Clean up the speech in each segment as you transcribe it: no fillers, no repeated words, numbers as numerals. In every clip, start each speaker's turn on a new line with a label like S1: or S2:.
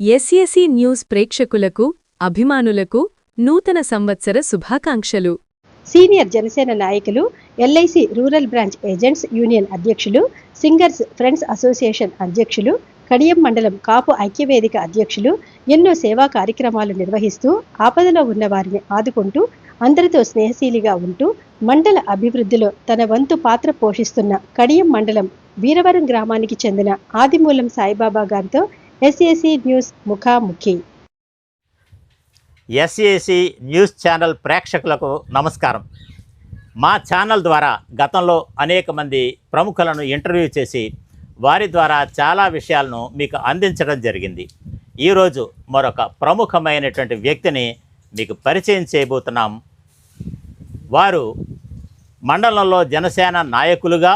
S1: SAC news ప్రేక్షకులకు అభిమానులకు నూతన సంవత్సర శుభాకాంక్షలు.
S2: సీనియర్ జనసేన నాయకులు, LIC rural branch agents union అధ్యక్షులు, సింగర్స్ ఫ్రెండ్స్ అసోసియేషన్ అధ్యక్షులు, కడియం మండలం కాపు ఐక్యవేదిక అధ్యక్షులు ఎన్నో సేవా కార్యక్రమాలు నిర్వహిస్తూ ఆపదలో ఉన్న వారిని ఆదుకుంటూ అందరితో స్నేహశీలిగా ఉంటూ మండల అభివృద్ధిలో తన వంతు పాత్ర పోషిస్తున్న కడియం మండలం వీరవరం గ్రామానికి చెందిన ఆదిమూలం సాయిబాబా గారితో ఎస్ఎసి న్యూస్ ముఖాముఖి.
S3: ఎస్ఎసి న్యూస్ ఛానల్ ప్రేక్షకులకు నమస్కారం. మా ఛానల్ ద్వారా గతంలో అనేక మంది ప్రముఖులను ఇంటర్వ్యూ చేసి వారి ద్వారా చాలా విషయాలను మీకు అందించడం జరిగింది. ఈరోజు మరొక ప్రముఖమైనటువంటి వ్యక్తిని మీకు పరిచయం చేయబోతున్నాం. వారు మండలంలో జనసేన నాయకులుగా,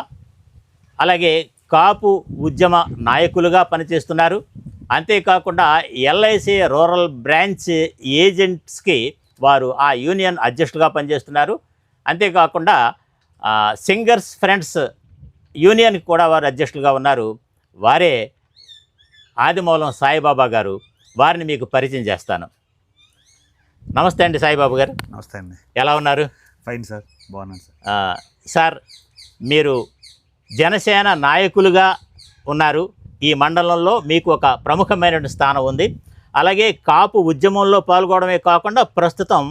S3: అలాగే కాపు ఉద్యమ నాయకులుగా పనిచేస్తున్నారు. అంతేకాకుండా ఎల్ఐసి రూరల్ బ్రాంచ్ ఏజెంట్స్కి వారు ఆ యూనియన్ అధ్యక్షులుగా పనిచేస్తున్నారు. అంతేకాకుండా సింగర్స్ ఫ్రెండ్స్ యూనియన్కి కూడా వారు అధ్యక్షులుగా ఉన్నారు. వారే ఆదిమూలం సాయిబాబా గారు. వారిని మీకు పరిచయం చేస్తాను. నమస్తే అండి సాయిబాబా గారు.
S4: నమస్తే అండి.
S3: ఎలా ఉన్నారు?
S4: ఫైన్ సార్, బాగున్నాను
S3: సార్. సార్, మీరు జనసేన నాయకులుగా ఉన్నారు. ఈ మండలంలో మీకు ఒక ప్రముఖమైన స్థానం ఉంది. అలాగే కాపు ఉద్యమంలో పాల్గొనడమే కాకుండా ప్రస్తుతం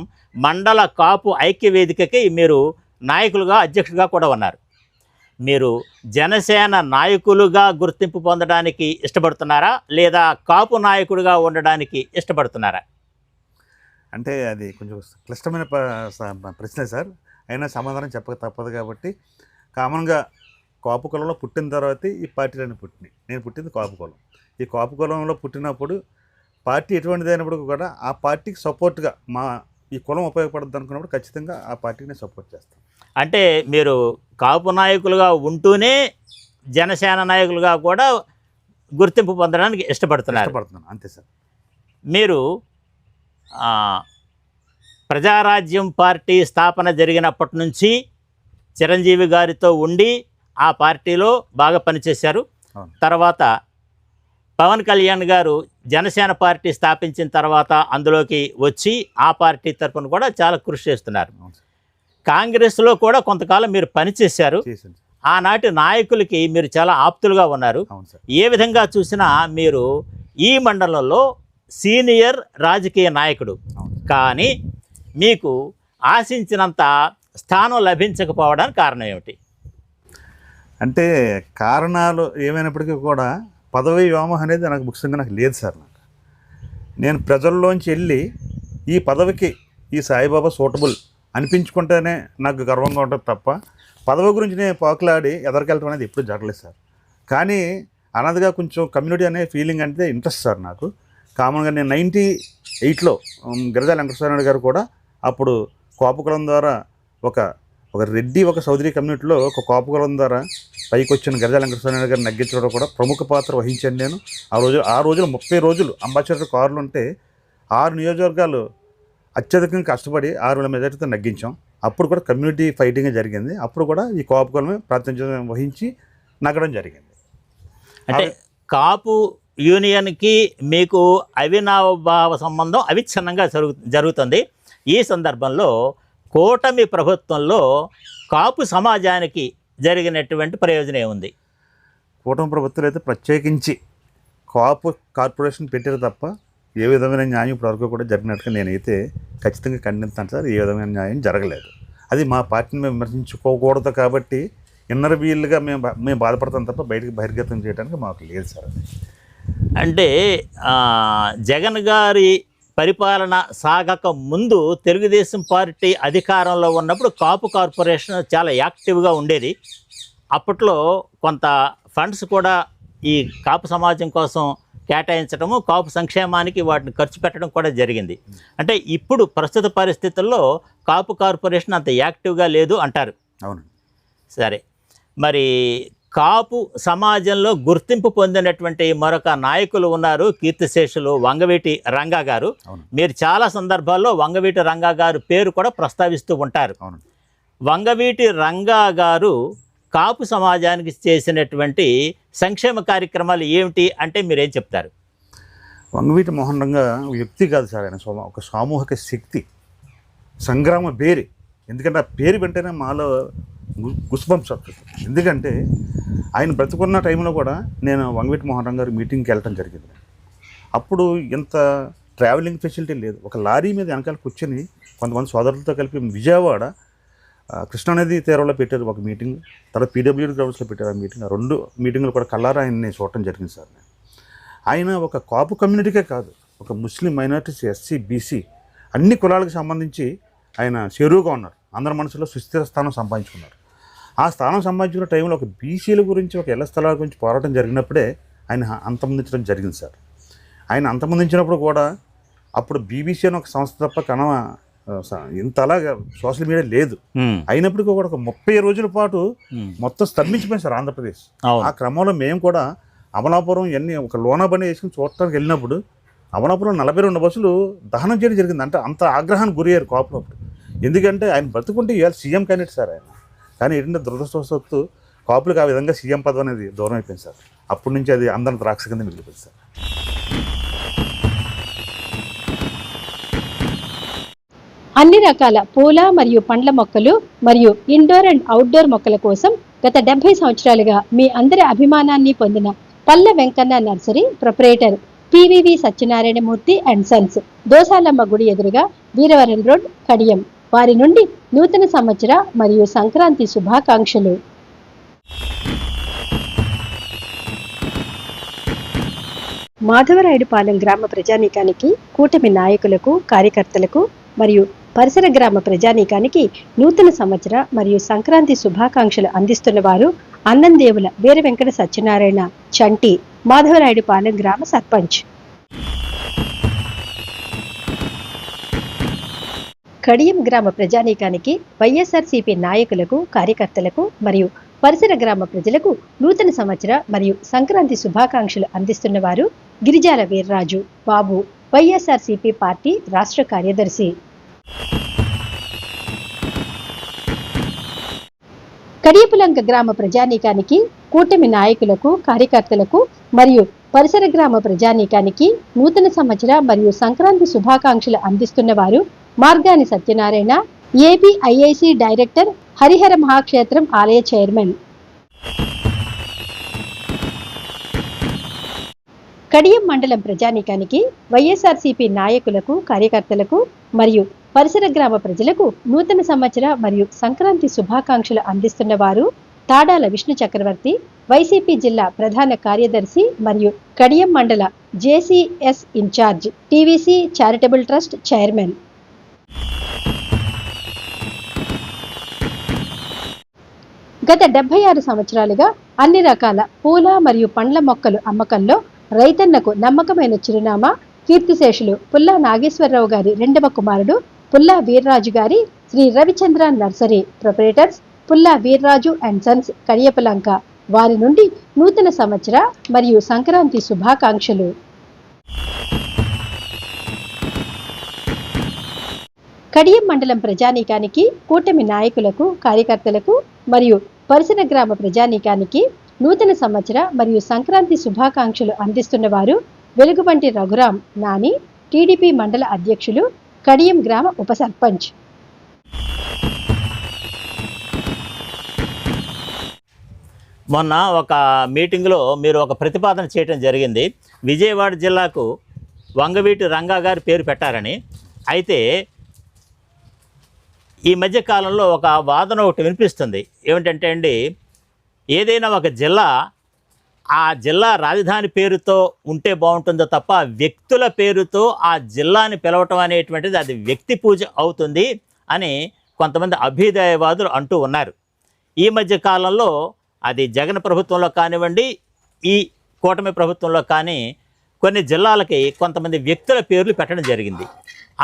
S3: మండల కాపు ఐక్యవేదికకి మీరు నాయకులుగా, అధ్యక్షుడిగా కూడా ఉన్నారు. మీరు జనసేన నాయకులుగా గుర్తింపు పొందడానికి ఇష్టపడుతున్నారా, లేదా కాపు నాయకుడిగా ఉండడానికి ఇష్టపడుతున్నారా?
S4: అంటే అది కొంచెం క్లిష్టమైన ప్రశ్న సార్. అయినా సమాధానం చెప్పక తప్పదు కాబట్టి, కామన్గా కాపు కులంలో పుట్టిన తర్వాత ఈ పార్టీలన్నీ పుట్టినాయి. నేను పుట్టింది కాపు కులం. ఈ కాపు కులంలో పుట్టినప్పుడు పార్టీ ఎటువంటిది అయినప్పుడు కూడా ఆ పార్టీకి సపోర్ట్గా ఈ కులం ఉపయోగపడుతుంది అనుకున్నప్పుడు ఖచ్చితంగా ఆ పార్టీకి నేను సపోర్ట్ చేస్తాను.
S3: అంటే మీరు కాపు నాయకులుగా ఉంటూనే జనసేన నాయకులుగా కూడా గుర్తింపు పొందడానికి ఇష్టపడుతున్నాను.
S4: అంతే సార్.
S3: మీరు ప్రజారాజ్యం పార్టీ స్థాపన జరిగినప్పటి నుంచి చిరంజీవి గారితో ఉండి ఆ పార్టీలో బాగా పనిచేశారు. తర్వాత పవన్ కళ్యాణ్ గారు జనసేన పార్టీ స్థాపించిన తర్వాత అందులోకి వచ్చి ఆ పార్టీ తరఫున కూడా చాలా కృషి చేస్తున్నారు. కాంగ్రెస్లో కూడా కొంతకాలం మీరు పనిచేశారు. ఆనాటి నాయకులకి మీరు చాలా ఆప్తులుగా ఉన్నారు. ఏ విధంగా చూసినా మీరు ఈ మండలంలో సీనియర్ రాజకీయ నాయకుడు. కానీ మీకు ఆశించినంత స్థానం లభించకపోవడానికి కారణం ఏమిటి?
S4: అంటే కారణాలు ఏమైనప్పటికీ కూడా పదవి వ్యామోహం అనేది నాకు ముఖ్యంగా లేదు సార్. నేను ప్రజల్లోంచి వెళ్ళి ఈ పదవికి ఈ సాయిబాబా సూటబుల్ అనిపించుకుంటేనే నాకు గర్వంగా ఉంటుంది తప్ప పదవి గురించి నేను పాకులాడి ఎదరికెళ్ళటం అనేది ఎప్పుడు జరగలేదు సార్. కానీ అన్నదిగా కొంచెం కమ్యూనిటీ అనే ఫీలింగ్ అంటే ఇంట్రెస్ట్ సార్ నాకు. కామన్గా నేను 98లో గిరిజాల వెంకటేశ్వర గారు కూడా అప్పుడు కాపుకులం ద్వారా ఒక రెడ్డి, ఒక సౌదరి కమ్యూనిటీలో ఒక కాపుకులం ద్వారా పైకి వచ్చిన గిరిజాల వెంకటేశ్వర గారిని నగ్గించడంలో కూడా ప్రముఖ పాత్ర వహించాను నేను. ఆ రోజులు 30 రోజులు అంబాసిడర్ కారులు ఉంటే 6 నియోజకవర్గాలు అత్యధికంగా కష్టపడి 6,000 మెజార్టీతో నగ్గించాం. అప్పుడు కూడా కమ్యూనిటీ ఫైటింగ్ జరిగింది. అప్పుడు కూడా ఈ కాపుకులమే ప్రాతినిధ్యం వహించి నగ్గడం జరిగింది.
S3: అంటే కాపు యూనియన్కి మీకు అవినాభావ సంబంధం అవిచ్ఛిన్నంగా జరుగుతుంది. ఈ సందర్భంలో కూటమి ప్రభుత్వంలో కాపు సమాజానికి జరిగినటువంటి ప్రయోజనం ఏముంది?
S4: కూటమి ప్రభుత్వాలు అయితే ప్రత్యేకించి కాపు కార్పొరేషన్ పెట్టారు తప్ప ఏ విధమైన న్యాయం ఇప్పటివరకు కూడా జరిగినట్టుగా నేనైతే ఖచ్చితంగా ఖండిస్తాను సార్. ఏ విధమైన న్యాయం జరగలేదు. అది మా పార్టీని మేము విమర్శించుకోకూడదు కాబట్టి ఇన్నర్ వీల్గా మేము బాధపడతాం తప్ప బయటకు బహిర్గతం చేయడానికి మాకు లేదు సార్.
S3: అంటే జగన్ గారి పరిపాలన సాగక ముందు తెలుగుదేశం పార్టీ అధికారంలో ఉన్నప్పుడు కాపు కార్పొరేషన్ చాలా యాక్టివ్గా ఉండేది. అప్పట్లో కొంత ఫండ్స్ కూడా ఈ కాపు సమాజం కోసం కేటాయించడము, కాపు సంక్షేమానికి వాటిని ఖర్చు పెట్టడం కూడా జరిగింది. అంటే ఇప్పుడు ప్రస్తుత పరిస్థితుల్లో కాపు కార్పొరేషన్ అంత యాక్టివ్గా లేదు అంటారు.
S4: అవును.
S3: సరే, మరి కాపు సమాజంలో గుర్తింపు పొందినటువంటి మరొక నాయకులు ఉన్నారు, కీర్తిశేషులు వంగవీటి రంగా గారు. మీరు చాలా సందర్భాల్లో వంగవీటి రంగా గారు పేరు కూడా ప్రస్తావిస్తూ ఉంటారు. వంగవీటి రంగా గారు కాపు సమాజానికి చేసినటువంటి సంక్షేమ కార్యక్రమాలు ఏమిటి అంటే మీరేం చెప్తారు?
S4: వంగవీటి మోహన్ రంగా వ్యక్తి కాదు సార్, ఆయన ఒక సామూహిక శక్తి, సంగ్రామ పేరు. ఎందుకంటే ఆ పేరు వెంటనే మాలో గుస్బంప్స్ వస్తుంది. ఎందుకంటే ఆయన బ్రతుకున్న టైంలో కూడా నేను వంగవీటి మోహన్ రంగా గారి మీటింగ్కి వెళ్ళటం జరిగింది. అప్పుడు ఇంత ట్రావెలింగ్ ఫెసిలిటీ లేదు. ఒక లారీ మీద వెనకాల కూర్చొని కొంతమంది సోదరులతో కలిపి విజయవాడ కృష్ణానది తీరంలో పెట్టారు ఒక మీటింగ్, తర్వాత పీడబ్ల్యూడీ గ్రౌండ్స్లో పెట్టారు ఆ మీటింగ్. ఆ 2 మీటింగ్లు కూడా కల్లారా ఆయన్ని చూడటం జరిగింది సార్. ఆయన ఒక కాపు కమ్యూనిటీకే కాదు, ఒక ముస్లిం మైనారిటీస్, ఎస్సీ, బీసీ అన్ని కులాలకు సంబంధించి ఆయన చెరువుగా ఉన్నారు. అందరి మనసులో సుస్థిర స్థానం సంపాదించుకున్నారు. ఆ స్థానం సంపాదించుకున్న టైంలో ఒక బీసీల గురించి, ఒక ఇళ్ల స్థలాల గురించి పోరాటం జరిగినప్పుడే ఆయన అంతమొందించడం జరిగింది సార్. ఆయన అంతమొందించినప్పుడు కూడా అప్పుడు బీబీసీ అని ఒక సంస్థ తప్ప ఇంతలాగా సోషల్ మీడియా లేదు. అయినప్పటికీ కూడా ఒక 30 రోజుల పాటు మొత్తం స్తంభించిపోయింది సార్ ఆంధ్రప్రదేశ్. ఆ క్రమంలో మేము కూడా అమలాపురం ఇవన్నీ ఒక లోనా బండి వేసుకుని చూడటానికి వెళ్ళినప్పుడు అమలాపురం 42 బస్సులు దహనం చేయడం జరిగింది. అంటే అంత ఆగ్రహానికి గురయ్యారు కాపులు అప్పుడు. ఎందుకంటే ఆయన బ్రతుకుంటే ఇవాళ సీఎం క్యాండిడేట్ సార్ ఆయన. కానీ ఏంటంటే దురదృష్టవశాత్తు కాపులకు ఆ విధంగా సీఎం పదవి అనేది దూరం అయిపోయింది సార్. అప్పటి నుంచి అది అందరిని ద్రాక్ష కింద మిగిలిపోయింది సార్.
S2: అన్ని రకాల పూల మరియు పండ్ల మొక్కలు మరియు ఇండోర్ అండ్ అవుట్డోర్ మొక్కల కోసం గత 70 సంవత్సరాలుగా మీ అందరి అభిమానాన్ని పొందిన Palle Venkanna nursery proprietor PVV Satyanarayanamurthy and sons, Dosalamma గుడి ఎదురుగా, వీరవరం రోడ్, కడియం. వారి నుండి నూతన సంవత్సర మరియు సంక్రాంతి శుభాకాంక్షలు. మాధవరాయుడుపాలెం గ్రామ ప్రజానీకానికి, కూటమి నాయకులకు, కార్యకర్తలకు మరియు పరిసర గ్రామ ప్రజానీకానికి నూతన సంవత్సర మరియు సంక్రాంతి శుభాకాంక్షలు అందిస్తున్న వారు అన్నందేవుల వీర వెంకట సత్యనారాయణ చంటి, మాధవరాయుడుపాలెం గ్రామ సర్పంచ్. కడియం గ్రామ ప్రజానీకానికి, వైఎస్ఆర్సీపీ నాయకులకు, కార్యకర్తలకు మరియు పరిసర గ్రామ ప్రజలకు నూతన సంవత్సర మరియు సంక్రాంతి శుభాకాంక్షలు అందిస్తున్న వారు గిరిజాల వీర్రాజు బాబు, వైఎస్ఆర్సీపీ పార్టీ రాష్ట్ర కార్యదర్శి. కడియపులంక గ్రామ ప్రజానీకానికి, కూటమి నాయకులకు, కార్యకర్తలకు మరియు పరిసర గ్రామ ప్రజానీకానికి నూతన సంవత్సర మరియు సంక్రాంతి శుభాకాంక్షలు అందిస్తున్న వారు మార్గాని సత్యనారాయణ, ఏపీఐఐసి డైరెక్టర్, హరిహర మహాక్షేత్రం ఆలయ చైర్మన్. కడియం మండలం ప్రజానీకానికి, వైఎస్ఆర్సీపీ నాయకులకు, కార్యకర్తలకు మరియు పరిసర గ్రామ ప్రజలకు నూతన సంవత్సర మరియు సంక్రాంతి శుభాకాంక్షలు అందిస్తున్న వారు తాడాల విష్ణు చక్రవర్తి, వైసీపీ జిల్లా ప్రధాన కార్యదర్శి మరియు కడియం మండల JCS incharge, TVC charitable trust chairman. గత 76 సంవత్సరాలుగా అన్ని రకాల పూల మరియు పండ్ల మొక్కలు అమ్మకంలో రైతన్నకు నమ్మకమైన చిరునామా కీర్తిశేషులు పుల్లా నాగేశ్వరరావు గారి 2వ కుమారుడు పుల్లా వీర్రాజు గారి శ్రీ రవిచంద్ర నర్సరీ ప్రొపరేటర్స్ పుల్లా వీర్రాజు అండ్ సన్స్, కడియపులంక. వారి నుండి నూతన సంవత్సర మరియు సంక్రాంతి శుభాకాంక్షలు. కడియం మండలం ప్రజానీకానికి, కూటమి నాయకులకు, కార్యకర్తలకు మరియు పరిసర గ్రామ ప్రజానీకానికి నూతన సంవత్సర మరియు సంక్రాంతి శుభాకాంక్షలు అందిస్తున్న వారు వెలుగుబంటి రఘురాం నాని, టీడీపీ మండల అధ్యక్షులు, కడియం గ్రామ ఉప సర్పంచ్.
S3: మొన్న ఒక మీటింగ్లో మీరు ఒక ప్రతిపాదన చేయడం జరిగింది, విజయవాడ జిల్లాకు వంగవీటి రంగా గారి పేరు పెట్టారని. అయితే ఈ మధ్య కాలంలో ఒక వాదన ఒకటి వినిపిస్తుంది. ఏమిటంటే అండి, ఏదైనా ఒక జిల్లా ఆ జిల్లా రాజధాని పేరుతో ఉంటే బాగుంటుందో తప్ప వ్యక్తుల పేరుతో ఆ జిల్లాని పిలవటం అనేటువంటిది అది వ్యక్తి పూజ అవుతుంది అని కొంతమంది అభ్యుదయవాదులు అంటూ ఉన్నారు. ఈ మధ్య కాలంలో అది జగన్ ప్రభుత్వంలో కానివ్వండి, ఈ కూటమి ప్రభుత్వంలో కానీ కొన్ని జిల్లాలకి కొంతమంది వ్యక్తుల పేర్లు పెట్టడం జరిగింది.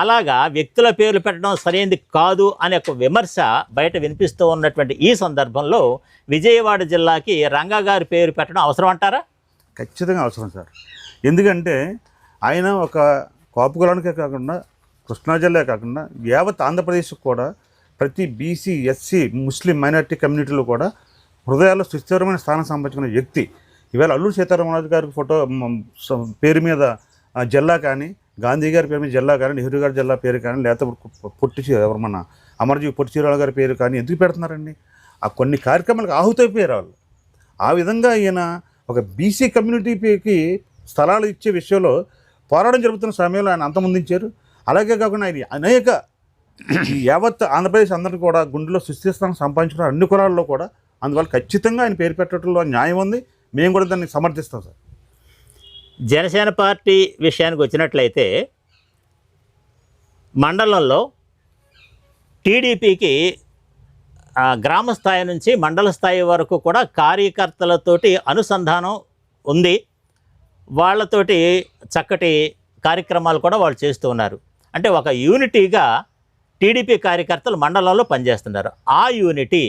S3: అలాగా వ్యక్తుల పేర్లు పెట్టడం సరైనది కాదు అనే ఒక విమర్శ బయట వినిపిస్తూ ఉన్నటువంటి ఈ సందర్భంలో విజయవాడ జిల్లాకి రంగా గారి పేరు పెట్టడం అవసరం అంటారా?
S4: ఖచ్చితంగా అవసరం సార్. ఎందుకంటే ఆయన ఒక కాపు కులానికే కాకుండా, కృష్ణా జిల్లా కాకుండా యావత్ ఆంధ్రప్రదేశ్కి కూడా ప్రతి బీసీ, ఎస్సీ, ముస్లిం మైనారిటీ కమ్యూనిటీలో కూడా హృదయాల్లో సుస్థిరమైన స్థానం సంపాదించుకున్న వ్యక్తి. ఈవేళ అల్లూరి సీతారామరాజు గారి ఫోటో పేరు మీద జిల్లా కానీ, గాంధీ గారి పేరు మీద జిల్లా కానీ, నెహ్రూ గారి జిల్లా పేరు కానీ, లేకపోతే ఎవరు మన అమరజీవి పొట్టి శ్రీరాములు గారి పేరు కానీ ఎందుకు పెడుతున్నారండి? ఆ కొన్ని కార్యక్రమాలకు ఆహుతైపోయారు వాళ్ళు. ఆ విధంగా ఈయన ఒక బీసీ కమ్యూనిటీకి స్థలాలు ఇచ్చే విషయంలో పోరాటం జరుగుతున్న సమయంలో ఆయన అంతమొందించారు. అలాగే కాకుండా ఆయన అనేక యావత్ ఆంధ్రప్రదేశ్ అందరికీ కూడా గుండెలో సుస్థిరస్థానం సంపాదించుకున్న అన్ని కులాల్లో కూడా. అందువల్ల ఖచ్చితంగా ఆయన పేరు పెట్టడంలో న్యాయం ఉంది. మేము కూడా దాన్ని సమర్థిస్తాం సార్.
S3: జనసేన పార్టీ విషయానికి వచ్చినట్లయితే మండలంలో టీడీపీకి గ్రామ స్థాయి నుంచి మండల స్థాయి వరకు కూడా కార్యకర్తలతోటి అనుసంధానం ఉంది. వాళ్ళతోటి చక్కటి కార్యక్రమాలు కూడా వాళ్ళు చేస్తూ ఉన్నారు. అంటే ఒక యూనిటీగా టీడీపీ కార్యకర్తలు మండలంలో పనిచేస్తున్నారు. ఆ యూనిటీ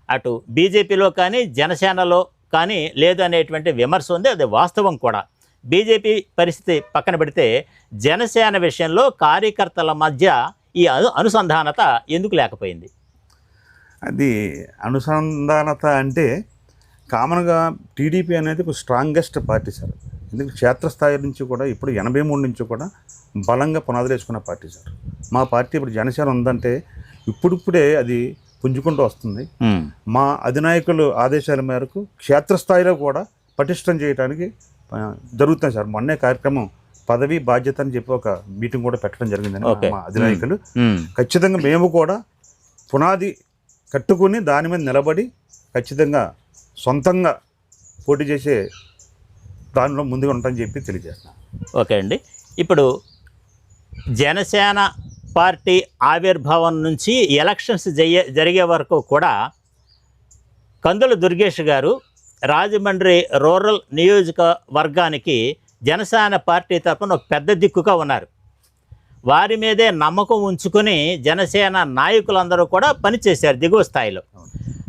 S3: అటు బీజేపీలో కానీ జనసేనలో కానీ లేదు అనేటువంటి విమర్శ ఉంది. అది వాస్తవం కూడా. బీజేపీ పరిస్థితి పక్కన పెడితే జనసేన విషయంలో కార్యకర్తల మధ్య ఈ అనుసంధానత ఎందుకు లేకపోయింది?
S4: అది అనుసంధానత అంటే కామన్గా టీడీపీ అనేది ఒక స్ట్రాంగెస్ట్ పార్టీ సార్. ఎందుకంటే క్షేత్రస్థాయి నుంచి కూడా ఇప్పుడు 83 నుంచి కూడా బలంగా పునాదులు వేసుకున్న పార్టీ సార్. మా పార్టీ ఇప్పుడు జనసేన ఉందంటే ఇప్పుడిప్పుడే అది పుంజుకుంటూ వస్తుంది. మా అధినాయకులు ఆదేశాల మేరకు క్షేత్రస్థాయిలో కూడా పటిష్టం చేయడానికి జరుగుతుంది సార్. మొన్నే కార్యక్రమం పదవి బాధ్యత అని చెప్పి ఒక మీటింగ్ కూడా పెట్టడం జరిగిందని మా అధినాయకులు. ఖచ్చితంగా మేము కూడా పునాది కట్టుకుని దాని మీద నిలబడి ఖచ్చితంగా సొంతంగా పోటీ చేసే దానిలో ముందుగా ఉంటామని చెప్పి తెలియజేస్తున్నాను.
S3: ఓకే అండి. ఇప్పుడు జనసేన పార్టీ ఆవిర్భావం నుంచి ఎలక్షన్స్ జరిగే వరకు కూడా కందుల దుర్గేష్ గారు రాజమండ్రి రూరల్ నియోజకవర్గానికి జనసేన పార్టీ తరఫున ఒక పెద్ద దిక్కుగా ఉన్నారు. వారి మీదే నమ్మకం ఉంచుకొని జనసేన నాయకులందరూ కూడా పనిచేశారు దిగువ స్థాయిలో.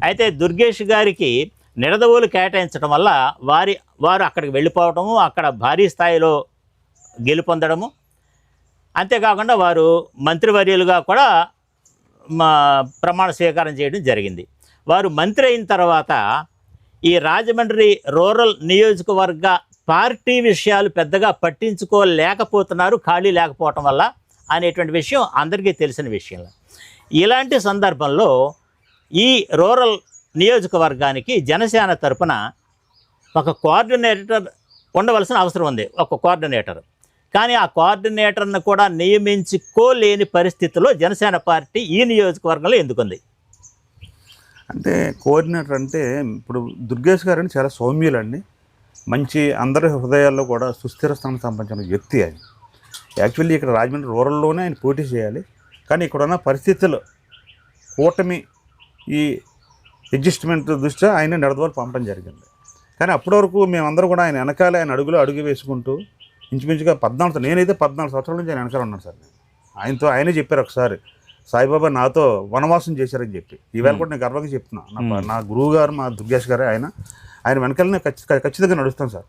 S3: అయితే దుర్గేష్ గారికి నిడదవోలు కేటాయించడం వల్ల వారు అక్కడికి వెళ్ళిపోవడము, అక్కడ భారీ స్థాయిలో గెలుపొందడము, అంతేకాకుండా వారు మంత్రివర్యులుగా కూడా ప్రమాణ స్వీకారం చేయడం జరిగింది. వారు మంత్రి అయిన తర్వాత ఈ రాజమండ్రి రూరల్ నియోజకవర్గ పార్టీ విషయాలు పెద్దగా పట్టించుకోలేకపోతున్నారు, ఖాళీ లేకపోవటం వల్ల అనేటువంటి విషయం అందరికీ తెలిసిన విషయం. ఇలాంటి సందర్భంలో ఈ రూరల్ నియోజకవర్గానికి జనసేన తరపున ఒక కోఆర్డినేటర్ ఉండవలసిన అవసరం ఉంది, ఒక కోఆర్డినేటర్. కానీ ఆ కోఆర్డినేటర్ను కూడా నియమించుకోలేని పరిస్థితిలో జనసేన పార్టీ ఈ నియోజకవర్గంలో ఎందుకుంది?
S4: అంటే కోఆర్డినేటర్ అంటే ఇప్పుడు దుర్గేష్ గారు చాలా సౌమ్యులండి, మంచి అందరి హృదయాల్లో కూడా సుస్థిర స్థానం సంపాదించిన వ్యక్తి ఆయన. యాక్చువల్లీ ఇక్కడ రాజమండ్రి రూరల్లోనే ఆయన పోటీ చేయాలి. కానీ ఇక్కడున్న పరిస్థితులు కూటమి ఈ అడ్జస్ట్మెంట్ దృష్ట్యా ఆయన నిడదవోలు పంపడం జరిగింది. కానీ అప్పటి వరకు మేమందరూ కూడా ఆయన వెనకాలే ఆయన అడుగు వేసుకుంటూ ఇంచుమించుగా 14 నేనైతే 14 సంవత్సరాల నుంచి ఆయన వెనకాల ఉన్నాను సార్. ఆయనే చెప్పారు ఒకసారి, సాయిబాబా నాతో వనవాసం చేశారని చెప్పి. ఈవేళ కూడా నేను గర్వంగా చెప్తున్నా. నా గురువు గారు మా దుర్గేష్ గారే ఆయన వెనకాలనే ఖచ్చితంగా నడుస్తాను సార్.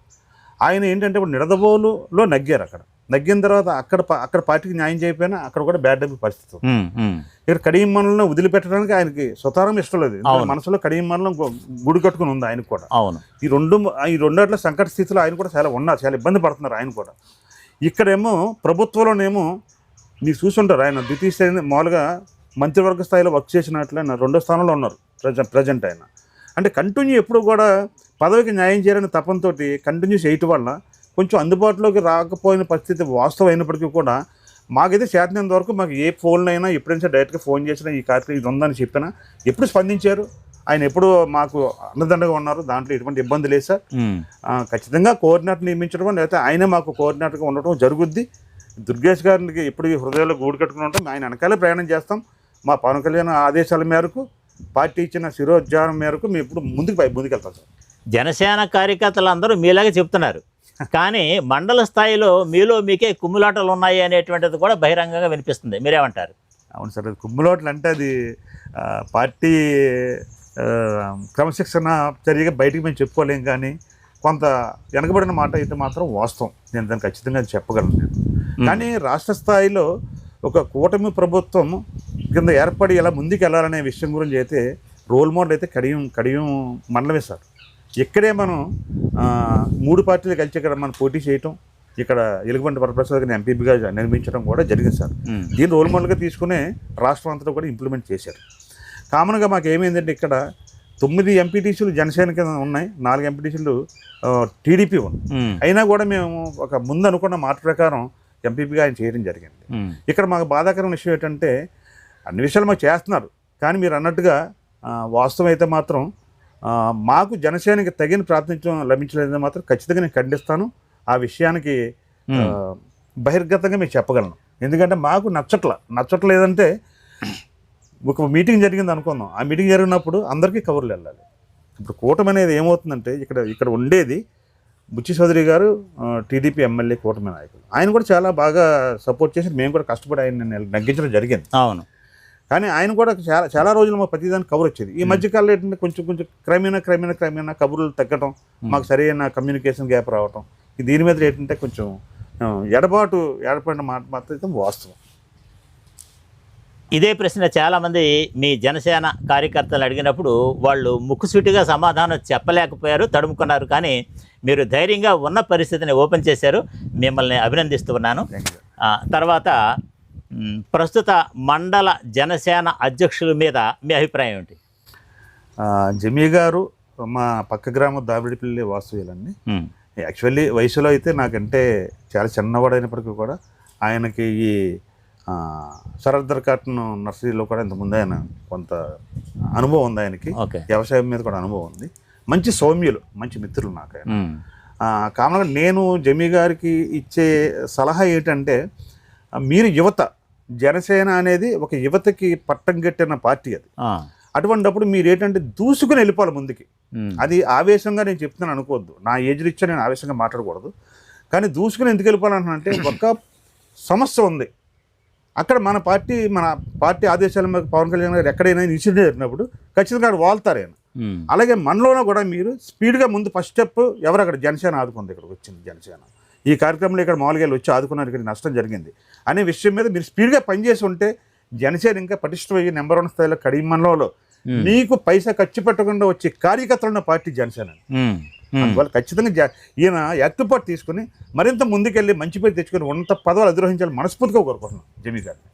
S4: ఆయన ఏంటంటే ఇప్పుడు నిడదవోలులో నగ్గారు. నగ్గిన తర్వాత అక్కడ పార్టీకి న్యాయం చేయకపోయినా అక్కడ కూడా బ్యాడ్ డబ్బు పరిస్థితి. ఇక్కడ కడియం మండలం వదిలిపెట్టడానికి ఆయనకి స్వతారం ఇష్టం లేదు. మనసులో కడియం మండలం గుడి కట్టుకుని ఉంది ఆయనకు కూడా. ఈ రెండేళ్ల సంకట స్థితిలో ఆయన కూడా చాలా ఇబ్బంది పడుతున్నారు ఆయన కూడా. ఇక్కడేమో ప్రభుత్వంలోనేమో మీరు చూసుంటారు, ఆయన ద్వితీయ స్థాయి మామూలుగా మంత్రివర్గ స్థాయిలో వర్క్ చేసినట్లు ఆయన 2వ స్థానంలో ఉన్నారు ప్రజెంట్ ఆయన. అంటే కంటిన్యూ ఎప్పుడు కూడా పదవికి న్యాయం చేయాలని తపంతో కంటిన్యూ చేయటం వల్ల కొంచెం అందుబాటులోకి రాకపోయిన పరిస్థితి వాస్తవం అయినప్పటికీ కూడా మాకైతే చేతనంత వరకు మాకు ఏ ఫోన్లైనా ఎప్పుడైనా డైరెక్ట్గా ఫోన్ చేసినా ఈ కార్యక్రమం ఇది ఉందని చెప్పినా ఎప్పుడు స్పందించారు. ఆయన ఎప్పుడు మాకు అండదండగా ఉన్నారు, దాంట్లో ఎటువంటి ఇబ్బంది లేదు సార్. ఖచ్చితంగా కోఆర్డినేటర్ నియమించడం లేకపోతే ఆయనే మాకు కోఆర్డినేటర్గా ఉండటం జరుగుద్ది. దుర్గేష్ గారికి ఎప్పుడు హృదయంలో గూడు కట్టుకుని ఉంటాం. ఆయన వెనకాలే ప్రయాణం చేస్తాం. మా పవన్ కళ్యాణ్ ఆదేశాల మేరకు, పార్టీ ఇచ్చిన శిరోజ్ఞానం మేరకు మేము ఇప్పుడు ముందుకెళ్తాం సార్.
S3: జనసేన కార్యకర్తలు అందరూ మీలాగే చెప్తున్నారు, కానీ మండల స్థాయిలో మీకే కుమ్ములాటలు ఉన్నాయి అనేటువంటిది కూడా బహిరంగంగా వినిపిస్తుంది. మీరేమంటారు?
S4: అవును సార్, అది కుమ్ములాటలు అంటే అది పార్టీ క్రమశిక్షణ చర్యగా బయటికి మేము చెప్పుకోలేం. కానీ కొంత వెనకబడిన మాట అయితే మాత్రం వాస్తవం. నేను దాన్ని ఖచ్చితంగా చెప్పగలను నేను. కానీ రాష్ట్ర స్థాయిలో ఒక కూటమి ప్రభుత్వం కింద ఏర్పడి ఎలా ముందుకు వెళ్ళాలనే విషయం గురించి అయితే రోల్ మోడల్ అయితే కడియం మండలమే సార్. ఇక్కడే మనం 3 పార్టీలు కలిసి ఇక్కడ మనం పోటీ చేయటం, ఇక్కడ ఎలుగుబంటి వరప్రసాద్ గారిని ఎంపీగా నిర్మించడం కూడా జరిగింది సార్. దీన్ని రోల్ మోడల్గా తీసుకునే రాష్ట్రం అంతటా కూడా ఇంప్లిమెంట్ చేశారు. కామన్గా మాకు ఏమైందంటే ఇక్కడ 9 ఎంపీటీసీలు జనసేన కింద ఉన్నాయి, 4 ఎంపీటీసీలు టీడీపీ ఉన్నాయి. అయినా కూడా మేము ఒక ముందు అనుకున్న మాట ప్రకారం ఎంపీపీగా ఆయన చేయడం జరిగింది. ఇక్కడ మాకు బాధాకరమైన విషయం ఏంటంటే అన్ని విషయాలు మాకు చేస్తున్నారు, కానీ మీరు అన్నట్టుగా వాస్తవం అయితే మాత్రం మాకు జనసేనకి తగిన ప్రాతినిధ్యం లభించలేదని మాత్రం ఖచ్చితంగా నేను ఖండిస్తాను. ఆ విషయానికి బహిర్గతంగా మీకు చెప్పగలను. ఎందుకంటే మాకు నచ్చట్లేదంటే ఒక మీటింగ్ జరిగింది అనుకుందాం, ఆ మీటింగ్ జరిగినప్పుడు అందరికీ కబుర్లు వెళ్ళాలి. ఇప్పుడు కూటమి అనేది ఏమవుతుందంటే ఇక్కడ ఉండేది బుచ్చి చౌదరి గారు టీడీపీ ఎమ్మెల్యే కూటమి నాయకులు, ఆయన కూడా చాలా బాగా సపోర్ట్ చేసి మేము కూడా కష్టపడి ఆయన నగ్గించడం జరిగింది.
S3: అవును,
S4: కానీ ఆయన కూడా చాలా రోజులు మా ప్రతిదానికి కబుర్ వచ్చేది. ఈ మధ్యకాలంలో ఏంటంటే కొంచెం క్రమేణా కబుర్లు తగ్గటం, మాకు సరైన కమ్యూనికేషన్ గ్యాప్ రావటం, దీని మీద ఏంటంటే కొంచెం ఏర్పడిన మాట మాత్రం వాస్తవం.
S3: ఇదే ప్రశ్న చాలామంది మీ జనసేన కార్యకర్తలు అడిగినప్పుడు వాళ్ళు ముక్కుసూటిగా సమాధానం చెప్పలేకపోయారు, తడుముకున్నారు. కానీ మీరు ధైర్యంగా ఉన్న పరిస్థితిని ఓపెన్ చేశారు, మిమ్మల్ని అభినందిస్తున్నాను. తర్వాత ప్రస్తుత మండల జనసేన అధ్యక్షుల మీద మీ అభిప్రాయం ఏంటి?
S4: జమీ గారు మా పక్క గ్రామం దావిడిపల్లి వాస్తవ్యులండి. యాక్చువల్లీ వయసులో అయితే నాకంటే చాలా చిన్నవాడైనప్పటికీ కూడా ఆయనకి ఈ సరద్దర్ కాటన్ నర్సరీలో కూడా ఇంతకుముందు ఆయన కొంత అనుభవం ఉంది. ఆయనకి వ్యవసాయం మీద కూడా అనుభవం ఉంది. మంచి సౌమ్యులు, మంచి మిత్రులు నాకు ఆయన. కామన్గా నేను జమీ గారికి ఇచ్చే సలహా ఏంటంటే, మీరు యువత, జనసేన అనేది ఒక యువతకి పట్టం కట్టిన పార్టీ అది. అటువంటిప్పుడు మీరు ఏంటంటే దూసుకుని వెళ్ళిపోవాలి ముందుకి. అది ఆవేశంగా నేను చెప్తున్నాను అనుకోవద్దు, నా ఏజ్ రీత్యా నేను ఆవేశంగా మాట్లాడకూడదు. కానీ దూసుకుని ఎందుకు వెళ్ళిపోవాలంటే ఒక సమస్య ఉంది అక్కడ. మన పార్టీ ఆదేశాల మీద పవన్ కళ్యాణ్ గారు ఎక్కడైనా ఇన్సిడెంట్ జరిగినప్పుడు ఖచ్చితంగా అక్కడ వాళ్తారు ఆయన. అలాగే మనలోనూ కూడా మీరు స్పీడ్గా ముందు ఫస్ట్ స్టెప్ ఎవరు అక్కడ జనసేన ఆదుకుంది, ఇక్కడికి వచ్చింది జనసేన ఈ కార్యక్రమంలో ఇక్కడ మామూలుగా వచ్చి ఆదుకున్నారు, ఇక్కడ నష్టం జరిగింది అనే విషయం మీద మీరు స్పీడ్గా పనిచేసి ఉంటే జనసేన ఇంకా పటిష్టమయ్యి నెంబర్ 1 స్థాయిలో కడియం మండలంలో మీకు పైసా ఖర్చు పెట్టకుండా వచ్చే కార్యకర్తలున్న పార్టీ జనసేన. అందువల్ల ఖచ్చితంగా ఈయన యాక్టివ్ పార్ట్ తీసుకుని మరింత ముందుకెళ్ళి మంచి పేరు తెచ్చుకొని ఉన్నత పదవులు అధిరోహించాలని మనస్ఫూర్తిగా కోరుకుంటున్నాం జమీ గారిని.